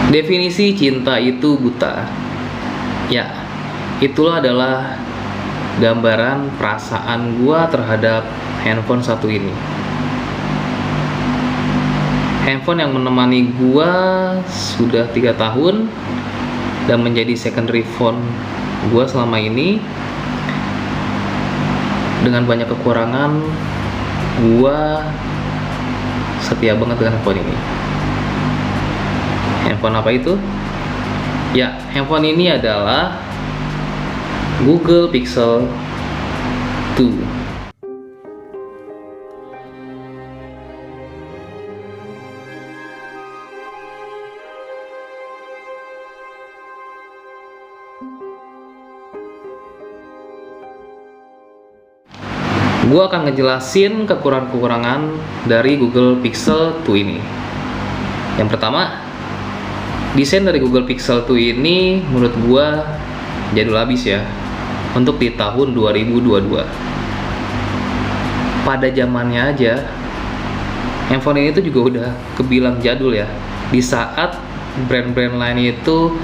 Definisi cinta itu buta. Ya, itulah adalah gambaran perasaan gua terhadap handphone satu ini. Handphone yang menemani gua sudah 3 tahun dan menjadi secondary phone gua selama ini. Dengan banyak kekurangan, gua setia banget dengan handphone ini. Handphone apa itu? Ya, handphone ini adalah Google Pixel 2. Gue akan ngejelasin kekurangan-kekurangan dari Google Pixel 2 ini. Yang pertama, desain dari Google Pixel 2 ini menurut gue jadul habis ya, untuk di tahun 2022. Pada zamannya aja, handphone ini tuh juga udah kebilang jadul ya. Di saat brand-brand lain itu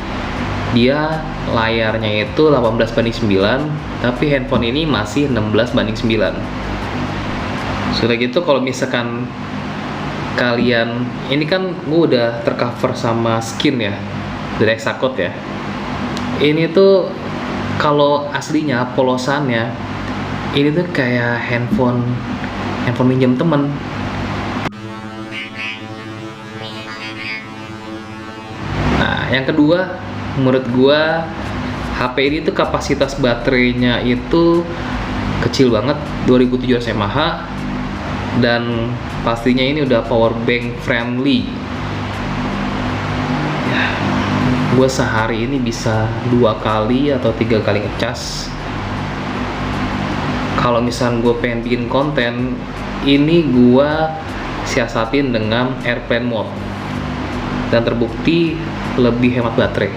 dia layarnya itu 18:9, tapi handphone ini masih 16:9. Sudah gitu kalau misalkan kalian, ini kan gue udah tercover sama skin ya, dari Exacode ya. Ini tuh kalau aslinya polosannya, ini tuh kayak handphone minjem temen. Nah, yang kedua, menurut gua HP ini tuh kapasitas baterainya itu kecil banget, 2700 mAh, dan pastinya ini udah power bank friendly. Ya, gua sehari ini bisa 2 kali atau 3 kali ngecas. Kalau misalnya gue pengen bikin konten, ini gua siasatin dengan airplane mode, dan terbukti lebih hemat baterai.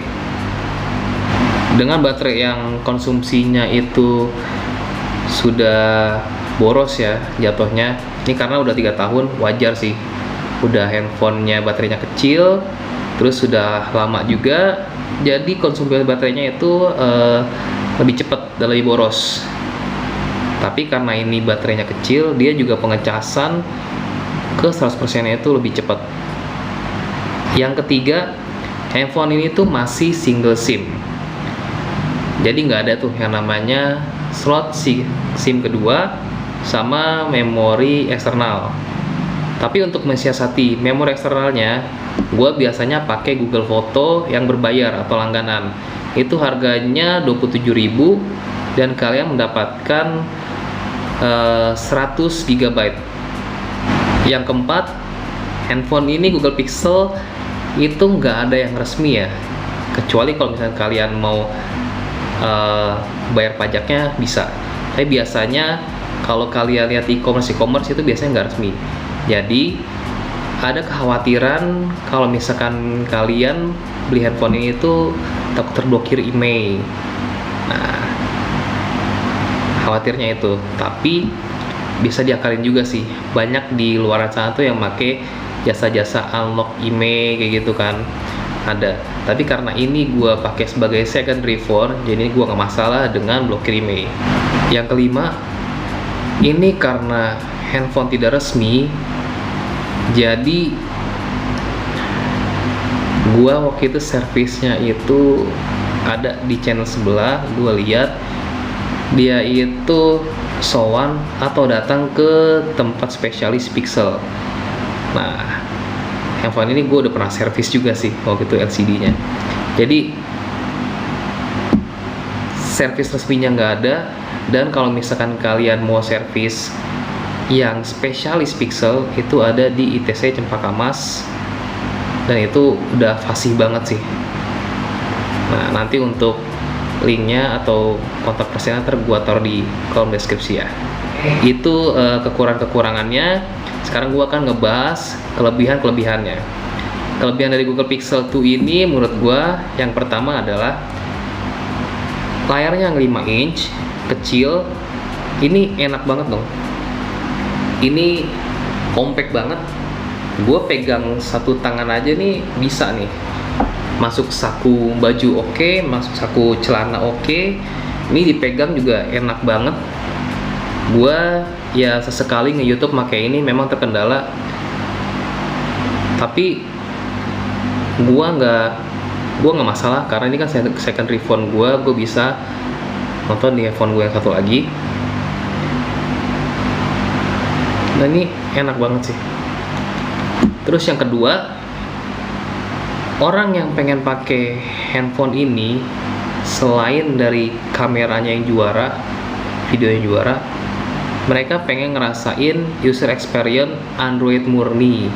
Dengan baterai yang konsumsinya itu sudah boros ya jatuhnya. Ini karena udah 3 tahun, wajar sih. Udah handphonenya baterainya kecil, terus sudah lama juga, jadi konsumsi baterainya itu lebih cepat dan lebih boros. Tapi karena ini baterainya kecil, dia juga pengecasan ke 100% itu lebih cepat. Yang ketiga, handphone ini tuh masih single SIM. Jadi nggak ada tuh yang namanya slot SIM kedua sama memori eksternal. Tapi untuk mensiasati memori eksternalnya, gue biasanya pakai Google Foto yang berbayar atau langganan. Itu harganya 27.000 dan kalian mendapatkan 100 GB. Yang keempat, handphone ini Google Pixel itu nggak ada yang resmi ya, kecuali kalau misalnya kalian mau bayar pajaknya bisa. Tapi biasanya kalau kalian lihat e-commerce itu biasanya nggak resmi. Jadi ada kekhawatiran kalau misalkan kalian beli handphone ini itu takut terblokir email. Nah, khawatirnya itu. Tapi bisa diakalin juga sih. Banyak di luar sana tuh yang make jasa-jasa unlock email kayak gitu kan. Ada. Tapi karena ini gue pakai sebagai secondary phone, jadi gue nggak masalah dengan blokir email. Yang kelima, ini karena handphone tidak resmi, jadi gue waktu itu servisnya itu ada di channel sebelah. Gue lihat dia itu sowan atau datang ke tempat spesialis Pixel. Nah, handphone ini gue udah pernah servis juga sih waktu itu LCD-nya. Jadi servis resminya nggak ada, dan kalau misalkan kalian mau servis yang spesialis Pixel itu ada di ITC Cempaka Mas, dan itu udah fasih banget sih. Nah, nanti untuk linknya atau kontak personnya ntar gue taruh di kolom deskripsi ya. Itu kekurangan-kekurangannya. Sekarang gue akan ngebahas kelebihan-kelebihannya. Kelebihan dari Google Pixel 2 ini menurut gue yang pertama adalah layarnya yang 5 inch, kecil. Ini enak banget dong. Ini compact banget. Gue pegang satu tangan aja nih bisa nih. masuk saku baju oke, masuk saku celana oke. Ini dipegang juga enak banget. Gua ya sesekali nge-YouTube pakai ini memang terkendala, tapi gua nggak masalah karena ini kan secondary phone gua bisa nonton di handphone gue yang satu lagi. Dan ini enak banget sih. Terus yang kedua, orang yang pengen pakai handphone ini selain dari kameranya yang juara, videonya juara, mereka pengen ngerasain user experience Android murni.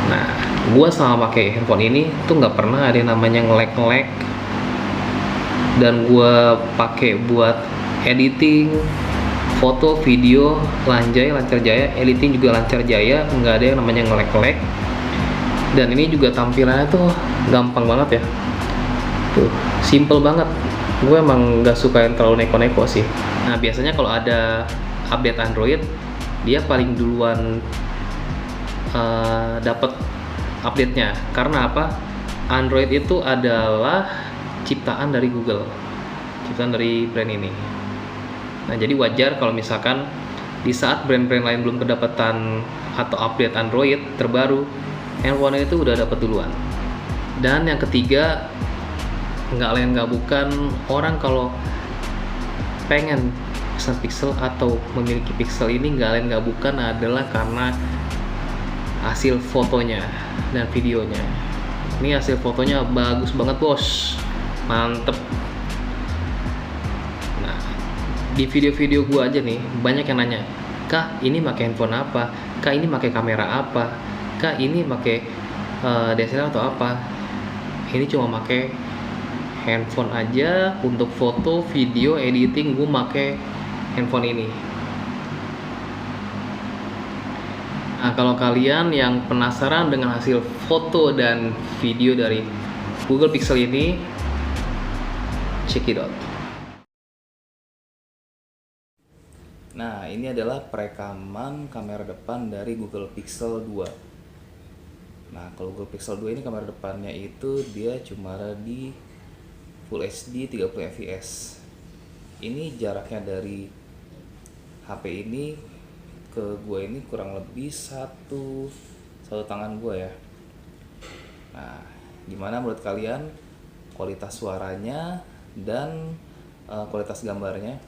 Nah, gua selama pakai handphone ini tuh nggak pernah ada yang namanya nge-lag, dan gua pakai buat editing foto, video, lancar jaya, editing juga lancar jaya, nggak ada yang namanya nge-lag. Dan ini juga tampilannya tuh gampang banget ya, tuh simple banget. Gue emang nggak suka yang terlalu neko-neko sih. Nah, biasanya kalau ada update Android, dia paling duluan dapat update-nya. Karena apa? Android itu adalah ciptaan dari Google, ciptaan dari brand ini. Nah, jadi wajar kalau misalkan di saat brand-brand lain belum kedapatan atau update Android terbaru, handphone itu udah dapat duluan. Dan yang ketiga, nggak lain nggak bukan, orang kalau pengen pesan pixel atau memiliki pixel ini nggak lain nggak bukan adalah karena hasil fotonya dan videonya. Ini hasil fotonya bagus banget bos, mantep. Nah, di video-video gua aja nih banyak yang nanya, kak ini pakai handphone apa, kak ini pakai kamera apa, kak ini pakai DSLR atau apa. Ini cuma pakai handphone aja untuk foto, video, editing. Gue pakai handphone ini. Nah, kalau kalian yang penasaran dengan hasil foto dan video dari Google Pixel ini, check it out. Nah, ini adalah perekaman kamera depan dari Google Pixel 2. Nah, kalau Google Pixel 2 ini kamera depannya itu dia cuma ada di Full HD 30 fps. Ini jaraknya dari HP ini ke gue ini kurang lebih satu tangan gue ya. Nah, gimana menurut kalian kualitas suaranya dan kualitas gambarnya?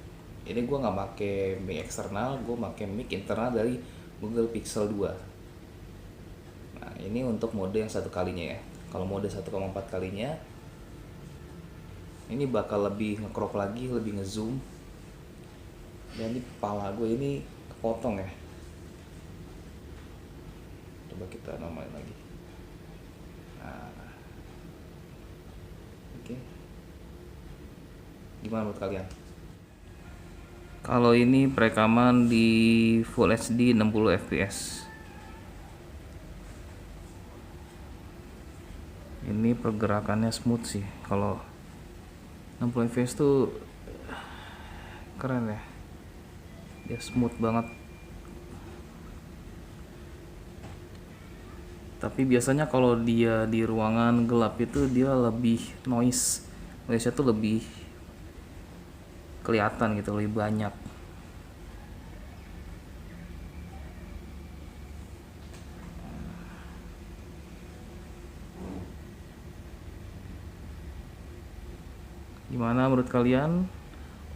Ini gue nggak pakai mic eksternal, gue pakai mic internal dari Google Pixel 2. Nah, ini untuk mode yang 1 kalinya ya. Kalau mode 1,4 kalinya, ini bakal lebih nge-crop lagi, lebih nge-zoom. Dan ini kepala gue ini kepotong ya. Coba kita namain lagi. Nah, oke. Gimana menurut kalian? Kalau ini perekaman di Full HD 60 fps. Ini pergerakannya smooth sih. Kalau 60 fps tuh keren ya. Dia smooth banget. Tapi biasanya kalau dia di ruangan gelap itu dia lebih noise-nya tuh lebih kelihatan gitu, lebih banyak. Gimana menurut kalian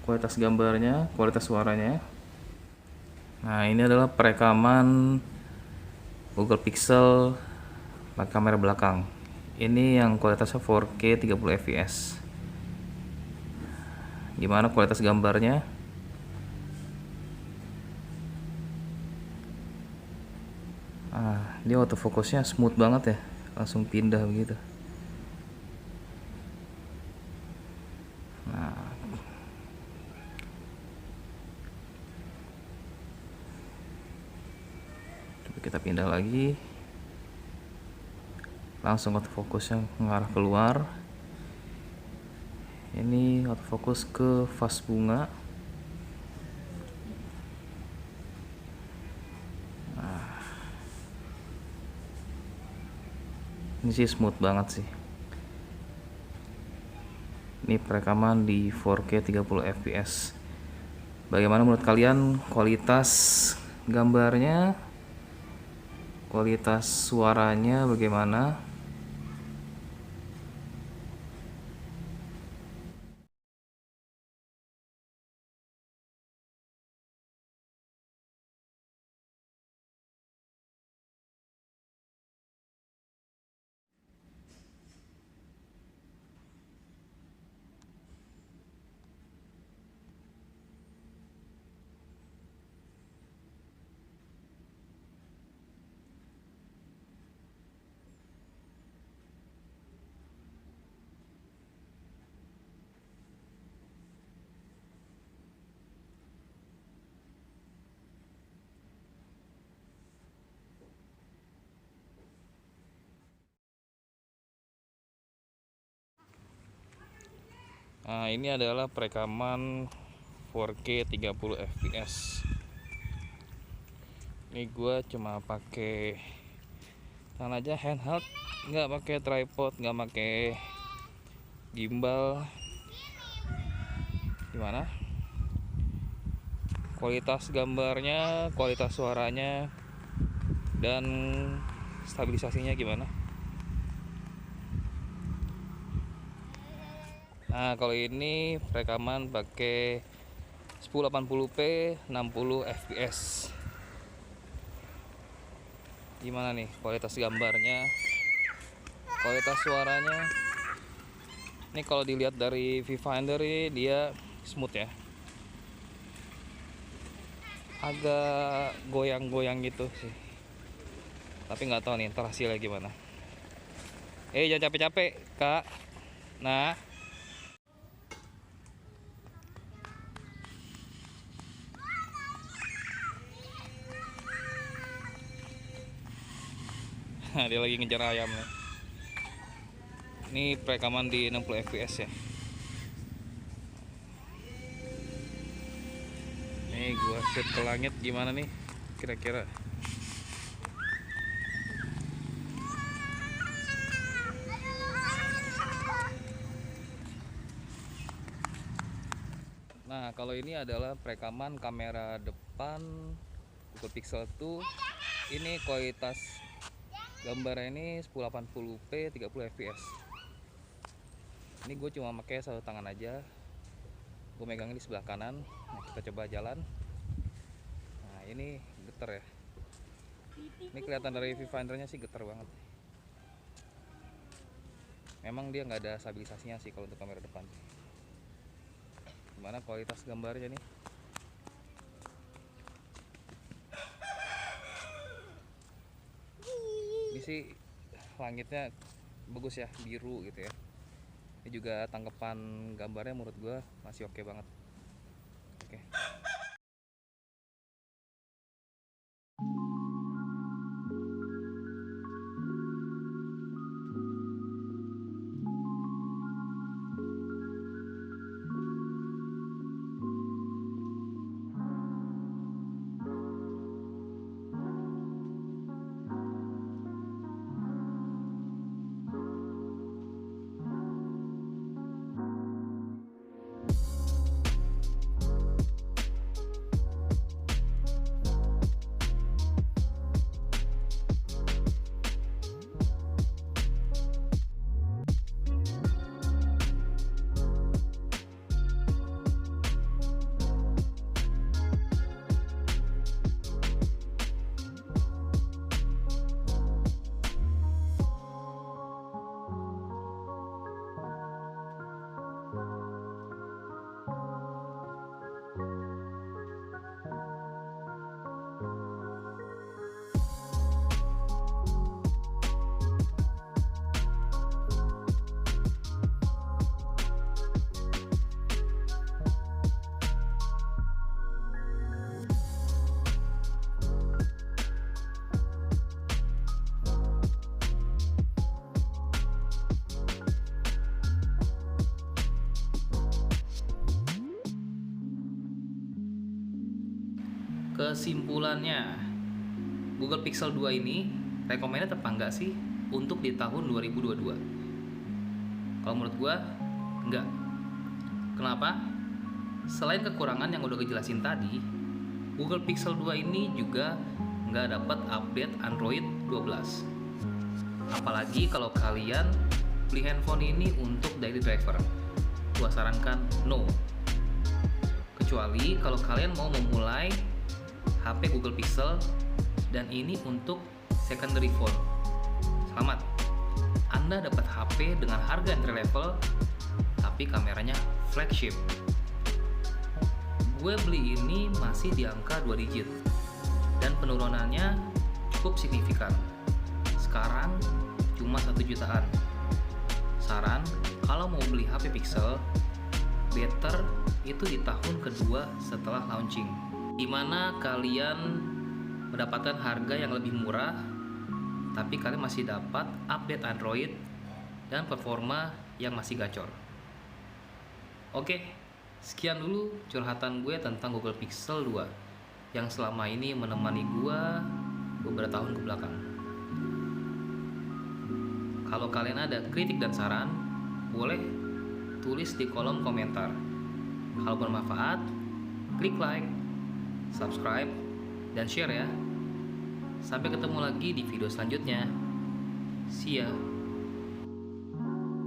kualitas gambarnya, kualitas suaranya? Nah, ini adalah perekaman Google Pixel pakai kamera belakang. Ini yang kualitasnya 4K 30 fps. Gimana kualitas gambarnya? Dia autofocusnya smooth banget ya, langsung pindah begitu. Nah, coba kita pindah lagi, langsung autofocusnya mengarah keluar. Ini autofocus ke vas bunga. Ini sih smooth banget sih. Ini perekaman di 4K 30 fps. Bagaimana menurut kalian kualitas gambarnya, kualitas suaranya bagaimana? Nah, ini adalah perekaman 4K 30 fps. Ini gue cuma pakai tangan aja, handheld, nggak pakai tripod, nggak pakai gimbal. Gimana? Kualitas gambarnya, kualitas suaranya, dan stabilisasinya gimana? Nah, kalau ini rekaman pakai 1080p 60 fps. Gimana nih kualitas gambarnya, kualitas suaranya? Ini kalau dilihat dari viewfinder ini dia smooth ya, agak goyang-goyang gitu sih, tapi nggak tahu nih ntar hasilnya gimana. Jangan capek-capek kak. Nah, dia lagi ngejar ayam nih. Ini perekaman di 60 fps ya. Nih gua shoot ke langit gimana nih kira-kira. Nah, kalau ini adalah perekaman kamera depan Google Pixel 2. Ini kualitas gambarnya ini 1080p 30 fps. Ini gue cuma pakai satu tangan aja, gue megangnya di sebelah kanan. Nah, kita coba jalan. Nah, ini getar ya, ini kelihatan dari viewfindernya sih getar banget. Memang dia nggak ada stabilisasinya sih kalau untuk kamera depan. Gimana kualitas gambarnya nih? Ini sih langitnya bagus ya, biru gitu ya. Ini juga tangkapan gambarnya menurut gue masih oke banget. Oke. Kesimpulannya, Google Pixel 2 ini recommended apa enggak sih untuk di tahun 2022? Kalau menurut gua enggak. Kenapa? Selain kekurangan yang udah kejelasin tadi, Google Pixel 2 ini juga nggak dapat update Android 12. Apalagi kalau kalian beli handphone ini untuk daily driver. Gua sarankan no. Kecuali kalau kalian mau memulai HP Google Pixel dan ini untuk secondary phone. Selamat, Anda dapat HP dengan harga entry level tapi kameranya flagship. Gue beli ini masih di angka 2 digit dan penurunannya cukup signifikan. Sekarang cuma 1 jutaan. Saran, kalau mau beli HP Pixel, better itu di tahun kedua setelah launching, dimana kalian mendapatkan harga yang lebih murah tapi kalian masih dapat update Android dan performa yang masih gacor. Oke, sekian dulu curhatan gue tentang Google Pixel 2 yang selama ini menemani gue beberapa tahun ke belakang. Kalau kalian ada kritik dan saran, boleh tulis di kolom komentar. Kalau bermanfaat, klik like, subscribe, dan share ya. Sampai ketemu lagi di video selanjutnya. See ya.